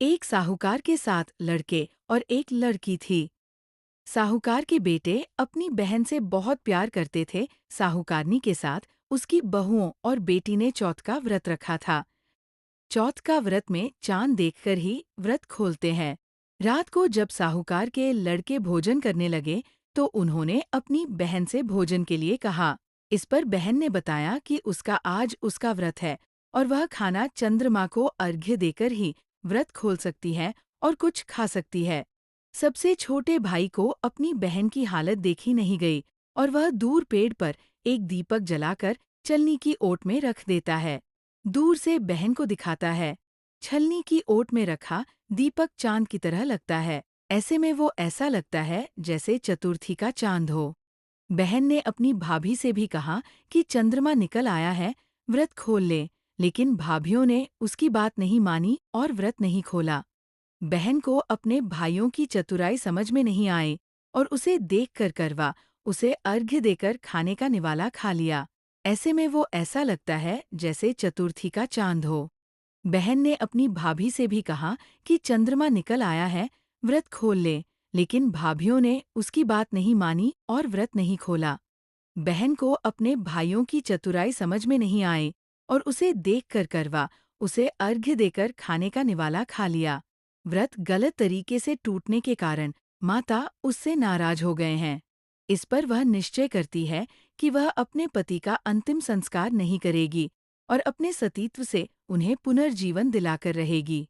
एक साहूकार के साथ लड़के और एक लड़की थी। साहूकार के बेटे अपनी बहन से बहुत प्यार करते थे। साहूकारनी के साथ उसकी बहुओं और बेटी ने चौथ का व्रत रखा था। चौथ का व्रत में चांद देखकर ही व्रत खोलते हैं। रात को जब साहूकार के लड़के भोजन करने लगे तो उन्होंने अपनी बहन से भोजन के लिए कहा। इस पर बहन ने बताया कि उसका आज उसका व्रत है और वह खाना चंद्रमा को अर्घ्य देकर ही व्रत खोल सकती है और कुछ खा सकती है। सबसे छोटे भाई को अपनी बहन की हालत देखी नहीं गई और वह दूर पेड़ पर एक दीपक जलाकर चलनी की ओट में रख देता है। दूर से बहन को दिखाता है। छलनी की ओट में रखा दीपक चांद की तरह लगता है। ऐसे में वो ऐसा लगता है जैसे चतुर्थी का चांद हो। बहन ने अपनी भाभी से भी कहा कि चंद्रमा निकल आया है, व्रत खोल ले, लेकिन भाभीयों ने उसकी बात नहीं मानी और व्रत नहीं खोला। बहन को अपने भाइयों की चतुराई समझ में नहीं आई और उसे देखकर करवा उसे अर्घ्य देकर खाने का निवाला खा लिया। ऐसे में वो ऐसा लगता है जैसे चतुर्थी का चांद हो। बहन ने अपनी भाभी से भी कहा कि चंद्रमा निकल आया है, व्रत खोल ले, लेकिन भाभीयों ने उसकी बात नहीं मानी और व्रत नहीं खोला। बहन को अपने भाइयों की चतुराई समझ में नहीं आई और उसे देखकर करवा उसे अर्घ्य देकर खाने का निवाला खा लिया। व्रत गलत तरीके से टूटने के कारण माता उससे नाराज हो गए हैं। इस पर वह निश्चय करती है कि वह अपने पति का अंतिम संस्कार नहीं करेगी और अपने सतीत्व से उन्हें पुनर्जीवन दिलाकर रहेगी।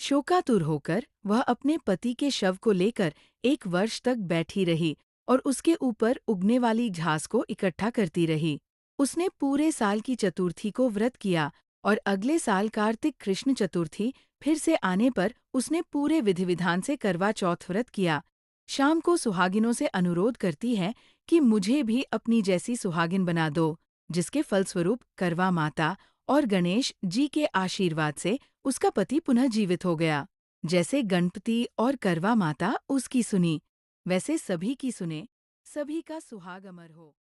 शोकातुर होकर वह अपने पति के शव को लेकर 1 वर्ष तक बैठी रही और उसके ऊपर उगने वाली घास को इकट्ठा करती रही। उसने पूरे साल की चतुर्थी को व्रत किया और अगले साल कार्तिक कृष्ण चतुर्थी फिर से आने पर उसने पूरे विधि विधान से करवा चौथ व्रत किया। शाम को सुहागिनों से अनुरोध करती है कि मुझे भी अपनी जैसी सुहागिन बना दो, जिसके फलस्वरूप करवा माता और गणेश जी के आशीर्वाद से उसका पति पुनः जीवित हो गया। जैसे गणपति और करवा माता उसकी सुनी, वैसे सभी की सुने, सभी का सुहाग अमर हो।